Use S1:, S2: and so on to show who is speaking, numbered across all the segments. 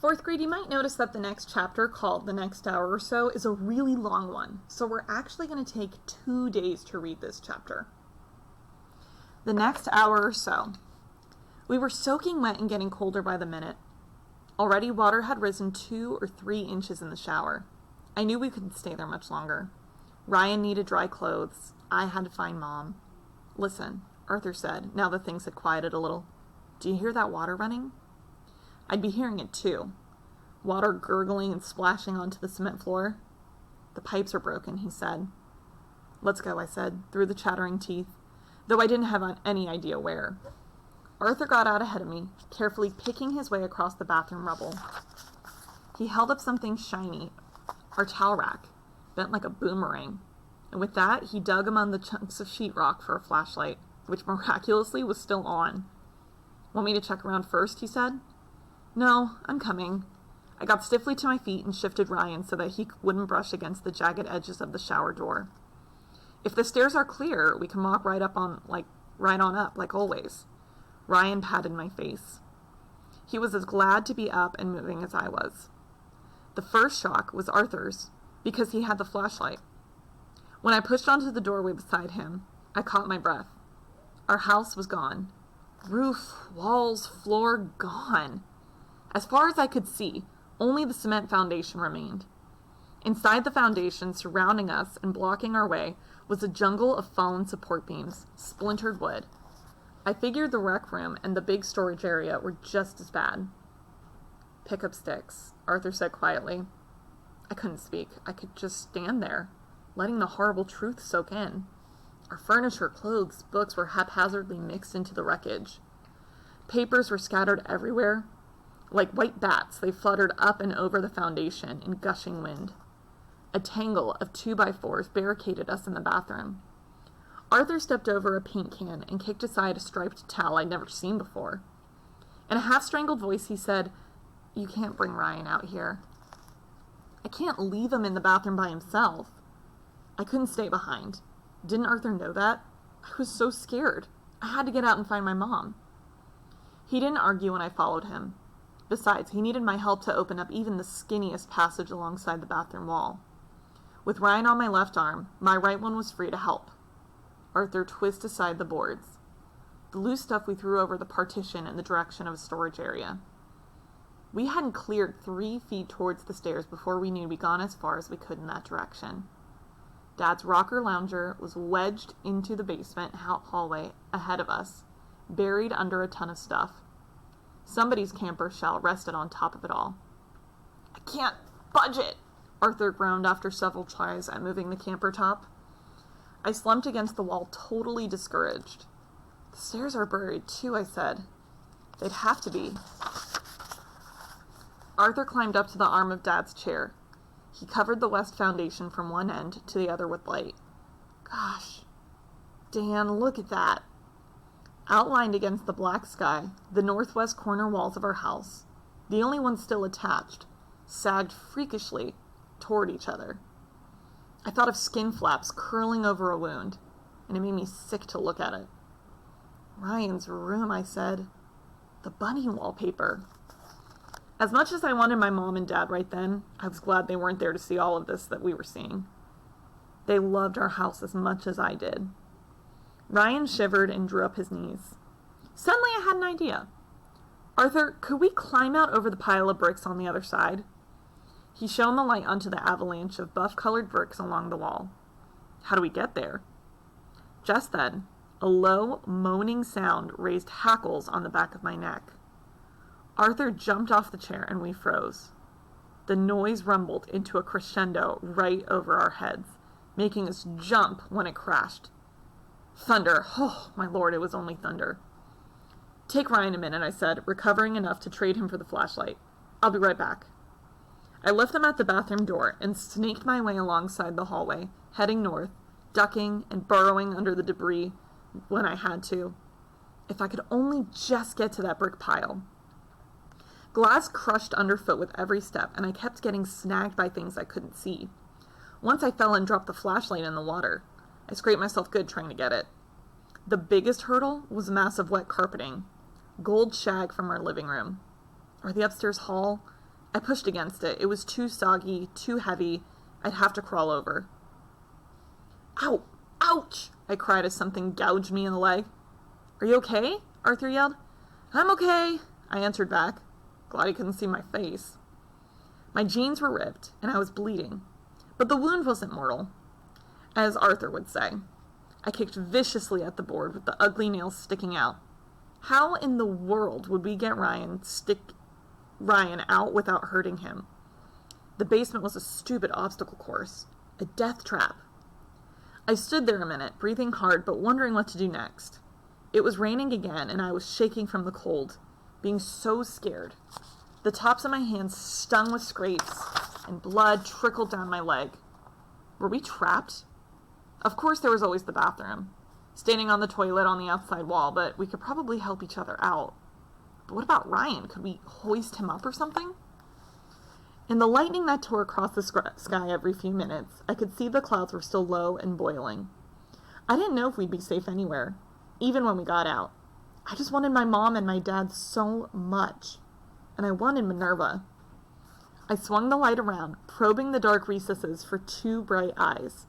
S1: Fourth grade, you might notice that the next chapter, called The Next Hour or So, is a really long one. So we're actually going to take 2 days to read this chapter. The next hour or so. We were soaking wet and getting colder by the minute. Already water had risen 2 or 3 inches in the shower. I knew we couldn't stay there much longer. Ryan needed dry clothes. I had to find Mom. Listen, Arthur said, now that things had quieted a little. Do you hear that water running? I'd be hearing it too. Water gurgling and splashing onto the cement floor. The pipes are broken, he said. Let's go, I said, through the chattering teeth, though I didn't have any idea where. Arthur got out ahead of me, carefully picking his way across the bathroom rubble. He held up something shiny, our towel rack, bent like a boomerang, and with that he dug among the chunks of sheetrock for a flashlight, which miraculously was still on. Want me to check around first, he said. No, I'm coming. I got stiffly to my feet and shifted Ryan so that he wouldn't brush against the jagged edges of the shower door. If the stairs are clear, we can walk right on up, like always. Ryan patted my face. He was as glad to be up and moving as I was. The first shock was Arthur's, because he had the flashlight. When I pushed onto the doorway beside him, I caught my breath. Our house was gone. Roof, walls, floor, gone. As far as I could see, only the cement foundation remained. Inside the foundation, surrounding us and blocking our way, was a jungle of fallen support beams, splintered wood. I figured the rec room and the big storage area were just as bad. Pick up sticks, Arthur said quietly. I couldn't speak. I could just stand there, letting the horrible truth soak in. Our furniture, clothes, books were haphazardly mixed into the wreckage. Papers were scattered everywhere. Like white bats, they fluttered up and over the foundation in gushing wind. A tangle of 2x4s barricaded us in the bathroom. Arthur stepped over a paint can and kicked aside a striped towel I'd never seen before. In a half-strangled voice, he said, You can't bring Ryan out here. I can't leave him in the bathroom by himself. I couldn't stay behind. Didn't Arthur know that? I was so scared. I had to get out and find my mom. He didn't argue when I followed him. Besides, he needed my help to open up even the skinniest passage alongside the bathroom wall. With Ryan on my left arm, my right one was free to help. Arthur twisted aside the boards. The loose stuff we threw over the partition in the direction of a storage area. We hadn't cleared 3 feet towards the stairs before we knew we'd gone as far as we could in that direction. Dad's rocker lounger was wedged into the basement hallway ahead of us, buried under a ton of stuff. Somebody's camper shell rested on top of it all. I can't budge it, Arthur groaned after several tries at moving the camper top. I slumped against the wall, totally discouraged. The stairs are buried too, I said. They'd have to be. Arthur climbed up to the arm of Dad's chair. He covered the west foundation from one end to the other with light. Gosh, Dan, look at that. Outlined against the black sky, the northwest corner walls of our house, the only ones still attached, sagged freakishly toward each other. I thought of skin flaps curling over a wound, and it made me sick to look at it. Ryan's room, I said. The bunny wallpaper. As much as I wanted my mom and dad right then, I was glad they weren't there to see all of this that we were seeing. They loved our house as much as I did. Ryan shivered and drew up his knees. Suddenly I had an idea. Arthur, could we climb out over the pile of bricks on the other side? He shone the light onto the avalanche of buff-colored bricks along the wall. How do we get there? Just then, a low, moaning sound raised hackles on the back of my neck. Arthur jumped off the chair and we froze. The noise rumbled into a crescendo right over our heads, making us jump when it crashed. Thunder. Oh, my lord, it was only thunder. Take Ryan a minute, I said, recovering enough to trade him for the flashlight. I'll be right back. I left them at the bathroom door and snaked my way alongside the hallway, heading north, ducking and burrowing under the debris when I had to. If I could only just get to that brick pile. Glass crushed underfoot with every step, and I kept getting snagged by things I couldn't see. Once I fell and dropped the flashlight in the water. I scraped myself good trying to get it. The biggest hurdle was massive wet carpeting, gold shag from our living room, or the upstairs hall, I pushed against it. It was too soggy, too heavy. I'd have to crawl over. Ow! Ouch! I cried as something gouged me in the leg. Are you okay? Arthur yelled. I'm okay, I answered back. Glad he couldn't see my face. My jeans were ripped, and I was bleeding. But the wound wasn't mortal, as Arthur would say. I kicked viciously at the board with the ugly nails sticking out. How in the world would we get Ryan out without hurting him? The basement was a stupid obstacle course, a death trap. I stood there a minute, breathing hard but wondering what to do next. It was raining again, and I was shaking from the cold, being so scared. The tops of my hands stung with scrapes, and blood trickled down my leg. Were we trapped? Of course there was always the bathroom, standing on the toilet on the outside wall, but we could probably help each other out. But what about Ryan? Could we hoist him up or something? In the lightning that tore across the sky every few minutes, I could see the clouds were still low and boiling. I didn't know if we'd be safe anywhere, even when we got out. I just wanted my mom and my dad so much, and I wanted Minerva. I swung the light around, probing the dark recesses for two bright eyes.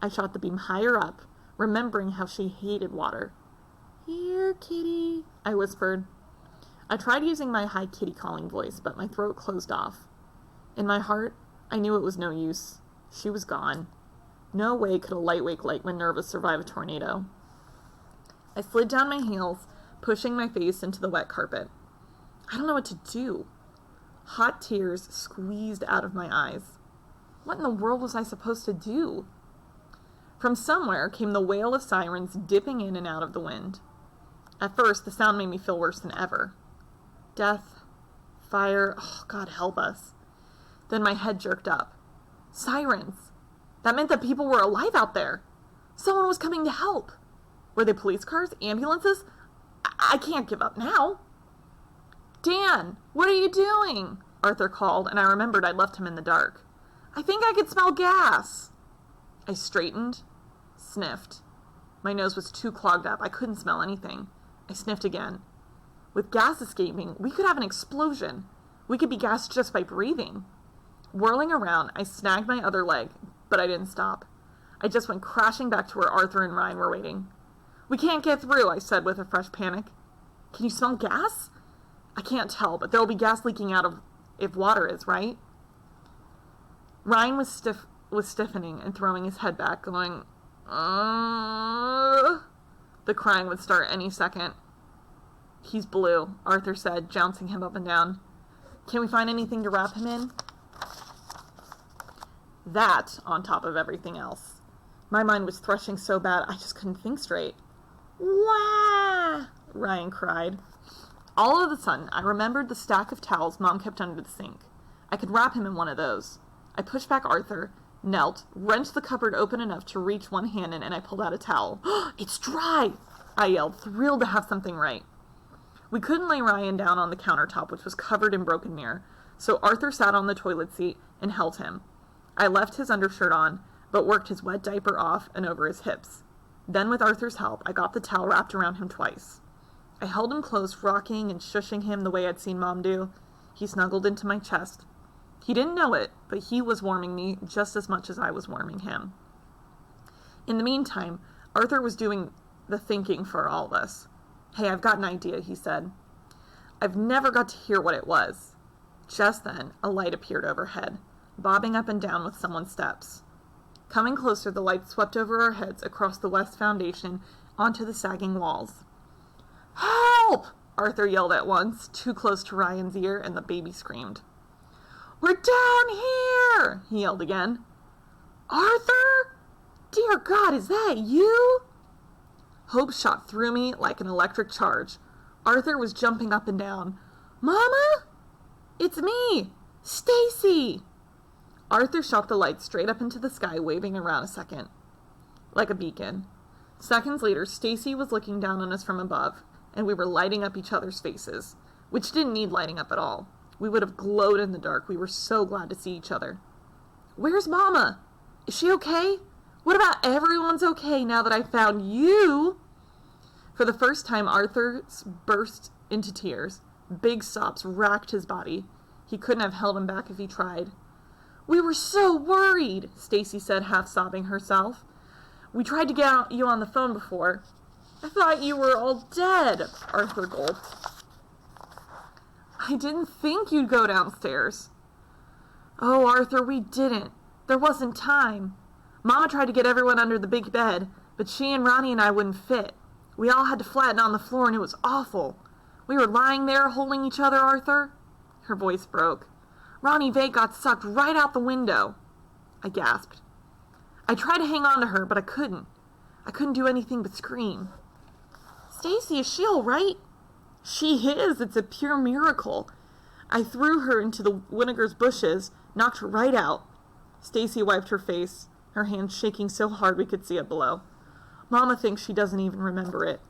S1: I shot the beam higher up, remembering how she hated water. Here, kitty, I whispered. I tried using my high kitty calling voice, but my throat closed off. In my heart, I knew it was no use. She was gone. No way could a lightweight like Minerva survive a tornado. I slid down my heels, pushing my face into the wet carpet. I don't know what to do. Hot tears squeezed out of my eyes. What in the world was I supposed to do? From somewhere came the wail of sirens dipping in and out of the wind. At first, the sound made me feel worse than ever. Death, fire, oh, God help us. Then my head jerked up. Sirens! That meant that people were alive out there. Someone was coming to help. Were they police cars? Ambulances? I can't give up now. Dan, what are you doing? Arthur called, and I remembered I'd left him in the dark. I think I could smell gas. I straightened, sniffed. My nose was too clogged up. I couldn't smell anything. I sniffed again. With gas escaping, we could have an explosion. We could be gassed just by breathing. Whirling around, I snagged my other leg, but I didn't stop. I just went crashing back to where Arthur and Ryan were waiting. We can't get through, I said with a fresh panic. Can you smell gas? I can't tell, but there'll be gas leaking out of if water is, right? Ryan was stiffening and throwing his head back, going, The crying would start any second. He's blue, Arthur said, jouncing him up and down. Can we find anything to wrap him in? That, on top of everything else. My mind was threshing so bad I just couldn't think straight. Wah! Ryan cried. All of a sudden, I remembered the stack of towels Mom kept under the sink. I could wrap him in one of those. I pushed back Arthur, knelt, wrenched the cupboard open enough to reach one hand in, and I pulled out a towel. It's dry! I yelled, thrilled to have something right. We couldn't lay Ryan down on the countertop, which was covered in broken mirror, so Arthur sat on the toilet seat and held him. I left his undershirt on, but worked his wet diaper off and over his hips. Then, with Arthur's help, I got the towel wrapped around him twice. I held him close, rocking and shushing him the way I'd seen Mom do. He snuggled into my chest. He didn't know it, but he was warming me just as much as I was warming him. In the meantime, Arthur was doing the thinking for all of us. Hey, I've got an idea, he said. I've never got to hear what it was. Just then, a light appeared overhead, bobbing up and down with someone's steps. Coming closer, the light swept over our heads across the west foundation onto the sagging walls. Help! Arthur yelled at once, too close to Ryan's ear, and the baby screamed. We're down here! He yelled again. Arthur? Dear God, is that you? Hope shot through me like an electric charge. Arthur was jumping up and down. Mama? It's me! Stacy! Arthur shot the light straight up into the sky, waving around a second, like a beacon. Seconds later, Stacy was looking down on us from above, and we were lighting up each other's faces, which didn't need lighting up at all. We would have glowed in the dark. We were so glad to see each other. Where's Mama? Is she okay? What about everyone's okay now that I found you? For the first time, Arthur burst into tears. Big sobs racked his body. He couldn't have held him back if he tried. "We were so worried," Stacy said, half sobbing herself. "We tried to get you on the phone before." "I thought you were all dead," Arthur gulped. "I didn't think you'd go downstairs." "Oh, Arthur, we didn't. There wasn't time. Mama tried to get everyone under the big bed, but she and Ronnie and I wouldn't fit. We all had to flatten on the floor, and it was awful. We were lying there holding each other, Arthur." Her voice broke. "Ronnie Vate got sucked right out the window." I gasped. I tried to hang on to her, but I couldn't. I couldn't do anything but scream. "Stacy, is she all right?" "She is. It's a pure miracle. I threw her into the Winnegar's bushes, knocked her right out." Stacy wiped her face, her hands shaking so hard we could see it below. "Mama thinks she doesn't even remember it."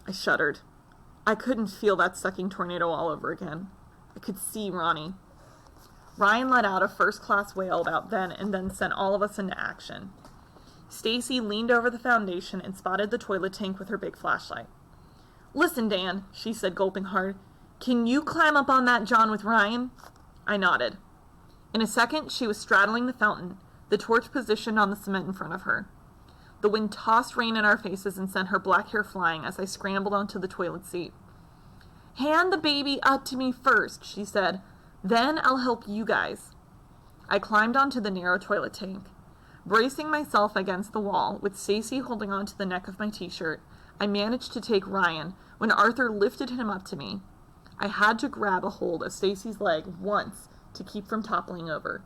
S1: I shuddered. I couldn't feel that sucking tornado all over again. I could see Ronnie. Ryan let out a first-class wail about then and then sent all of us into action. Stacy leaned over the foundation and spotted the toilet tank with her big flashlight. "Listen, Dan," she said, gulping hard. "Can you climb up on that John with Ryan?" I nodded. In a second, she was straddling the fountain, the torch positioned on the cement in front of her. The wind tossed rain in our faces and sent her black hair flying as I scrambled onto the toilet seat. "Hand the baby up to me first," she said. "Then I'll help you guys." I climbed onto the narrow toilet tank. Bracing myself against the wall, with Stacy holding onto the neck of my t-shirt, I managed to take Ryan when Arthur lifted him up to me. I had to grab a hold of Stacy's leg once to keep from toppling over,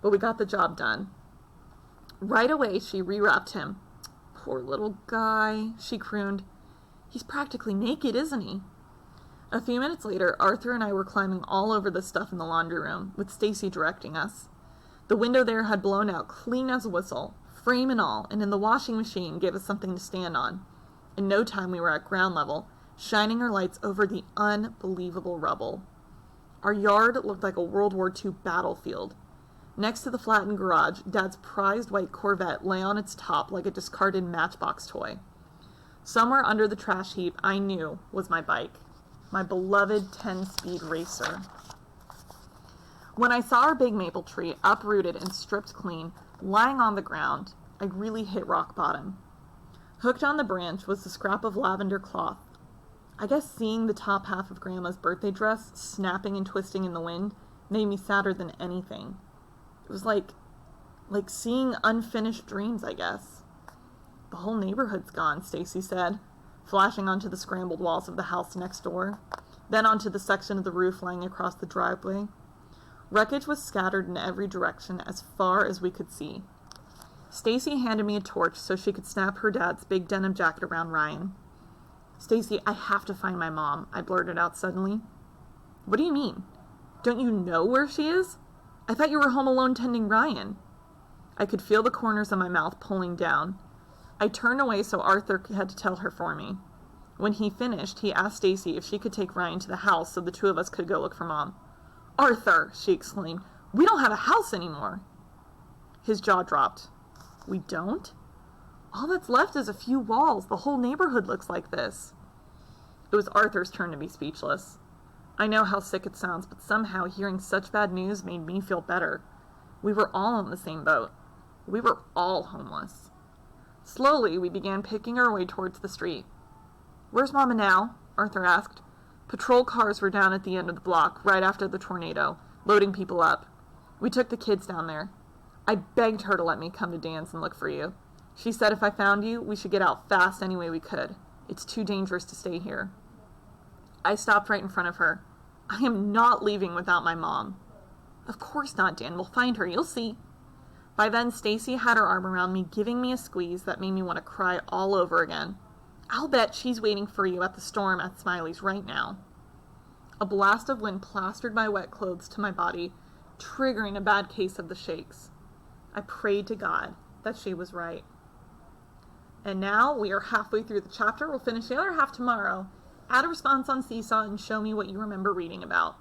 S1: but we got the job done. Right away, she rewrapped him. "Poor little guy," she crooned. "He's practically naked, isn't he?" A few minutes later, Arthur and I were climbing all over the stuff in the laundry room, with Stacy directing us. The window there had blown out clean as a whistle, frame and all, and in the washing machine gave us something to stand on. In no time we were at ground level, shining our lights over the unbelievable rubble. Our yard looked like a World War II battlefield. Next to the flattened garage, Dad's prized white Corvette lay on its top like a discarded Matchbox toy. Somewhere under the trash heap, I knew, was my bike. My beloved 10-speed racer. When I saw our big maple tree, uprooted and stripped clean, lying on the ground, I really hit rock bottom. Hooked on the branch was the scrap of lavender cloth. I guess seeing the top half of Grandma's birthday dress snapping and twisting in the wind made me sadder than anything. It was like seeing unfinished dreams, I guess. "The whole neighborhood's gone," Stacy said, flashing onto the scrambled walls of the house next door, then onto the section of the roof lying across the driveway. Wreckage was scattered in every direction as far as we could see. Stacy handed me a torch so she could snap her dad's big denim jacket around Ryan. "Stacy, I have to find my mom," I blurted out suddenly. "What do you mean? Don't you know where she is? I thought you were home alone tending Ryan." I could feel the corners of my mouth pulling down. I turned away so Arthur had to tell her for me. When he finished, he asked Stacy if she could take Ryan to the house so the two of us could go look for Mom. "Arthur," she exclaimed, "we don't have a house anymore." His jaw dropped. "We don't? All that's left is a few walls. The whole neighborhood looks like this." It was Arthur's turn to be speechless. I know how sick it sounds, but somehow hearing such bad news made me feel better. We were all in the same boat. We were all homeless. Slowly, we began picking our way towards the street. "Where's Mama now?" Arthur asked. Patrol cars were down at the end of the block right after the tornado, loading people up. We took the kids down there. I begged her to let me come to Dan's and look for you. She said if I found you, we should get out fast any way we could. It's too dangerous to stay here. I stopped right in front of her. "I am not leaving without my mom." "Of course not, Dan. We'll find her. You'll see." By then, Stacy had her arm around me, giving me a squeeze that made me want to cry all over again. "I'll bet she's waiting for you at the storm at Smiley's right now." A blast of wind plastered my wet clothes to my body, triggering a bad case of the shakes. I prayed to God that she was right. And now we are halfway through the chapter. We'll finish the other half tomorrow. Add a response on Seesaw and show me what you remember reading about.